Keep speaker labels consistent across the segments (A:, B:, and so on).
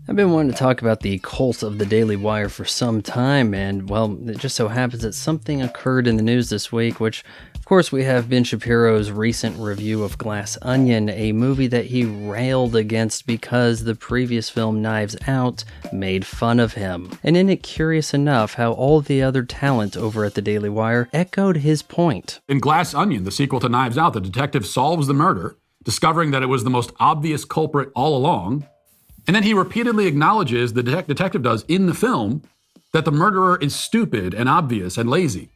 A: I've been wanting to talk about the cult of the Daily Wire for some time, and, well, it just so happens that something occurred in the news this week, which, of course, we have Ben Shapiro's recent review of Glass Onion, a movie that he railed against because the previous film, Knives Out, made fun of him. And isn't it curious enough how all the other talent over at the Daily Wire echoed his point?
B: In Glass Onion, the sequel to Knives Out, the detective solves the murder, discovering that it was the most obvious culprit all along. And then he repeatedly acknowledges, the detective does in the film, that the murderer is stupid and obvious and lazy,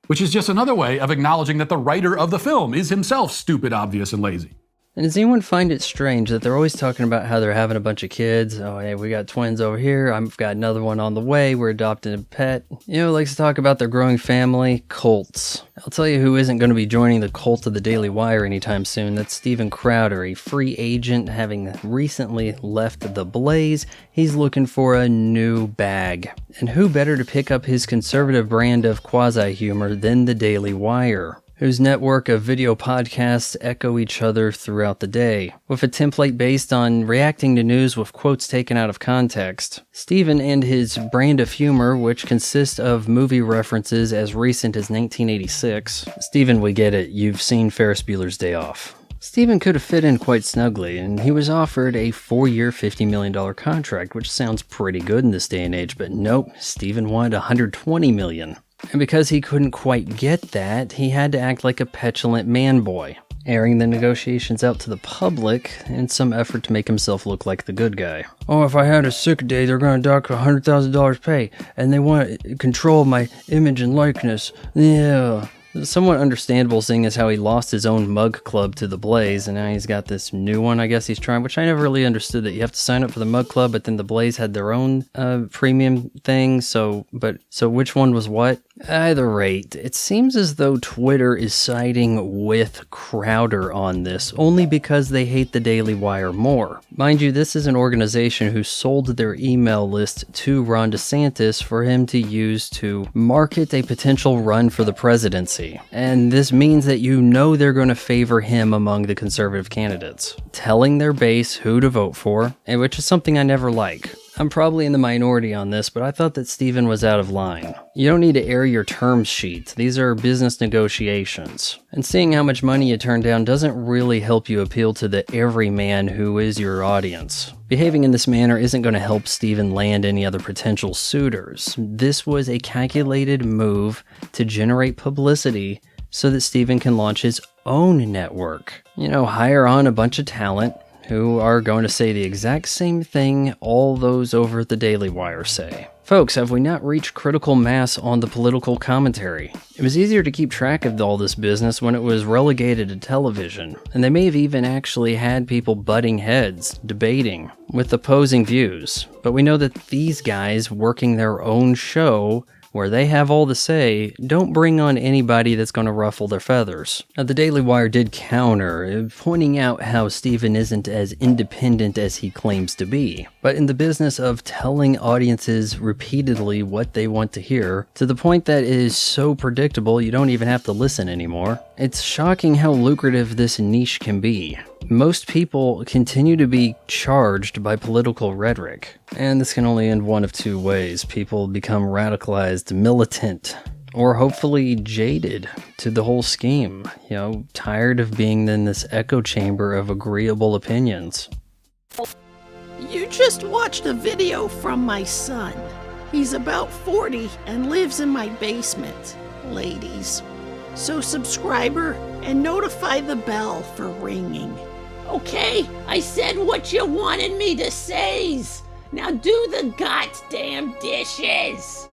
B: which is just another way of acknowledging that the writer of the film is himself stupid, obvious, and lazy.
A: And does anyone find it strange that they're always talking about how they're having a bunch of kids? Oh, hey, we got twins over here. I've got another one on the way. We're adopting a pet. Likes to talk about their growing family. Cults. I'll tell you who isn't going to be joining the cult of the Daily Wire anytime soon. That's Steven Crowder, a free agent having recently left The Blaze. He's looking for a new bag. And who better to pick up his conservative brand of quasi-humor than the Daily Wire, whose network of video podcasts echo each other throughout the day, with a template based on reacting to news with quotes taken out of context. Steven and his brand of humor, which consists of movie references as recent as 1986. Steven, we get it, you've seen Ferris Bueller's Day Off. Steven could have fit in quite snugly, and he was offered a 4-year, $50 million contract, which sounds pretty good in this day and age, but nope, Steven wanted $120 million. And because he couldn't quite get that, he had to act like a petulant man-boy, airing the negotiations out to the public in some effort to make himself look like the good guy. Oh, if I had a sick day, they're going to dock $100,000 pay, and they want to control my image and likeness. Yeah. Somewhat understandable, seeing as how he lost his own mug club to The Blaze, and now he's got this new one I guess he's trying, which I never really understood, that you have to sign up for the mug club, but then The Blaze had their own premium thing, so which one was what? Either rate, it seems as though Twitter is siding with Crowder on this, only because they hate the Daily Wire more. Mind you, this is an organization who sold their email list to Ron DeSantis for him to use to market a potential run for the presidency. And this means that they're going to favor him among the conservative candidates, telling their base who to vote for, and which is something I never like. I'm probably in the minority on this, but I thought that Steven was out of line. You don't need to air your term sheet. These are business negotiations. And seeing how much money you turn down doesn't really help you appeal to the everyman who is your audience. Behaving in this manner isn't going to help Steven land any other potential suitors. This was a calculated move to generate publicity so that Steven can launch his own network. Hire on a bunch of talent who are going to say the exact same thing all those over at the Daily Wire say. Folks, have we not reached critical mass on the political commentary? It was easier to keep track of all this business when it was relegated to television, and they may have even actually had people butting heads, debating, with opposing views. But we know that these guys working their own show, where they have all the say, don't bring on anybody that's going to ruffle their feathers. Now, the Daily Wire did counter, pointing out how Steven isn't as independent as he claims to be, but in the business of telling audiences repeatedly what they want to hear, to the point that it is so predictable you don't even have to listen anymore. It's shocking how lucrative this niche can be. Most people continue to be charged by political rhetoric, and this can only end one of two ways. People become radicalized, militant, or hopefully jaded to the whole scheme, tired of being in this echo chamber of agreeable opinions.
C: You just watched a video from my son. He's about 40 and lives in my basement, ladies. So subscribe her and notify the bell for ringing.
D: Okay, I said what you wanted me to say. Now do the goddamn dishes.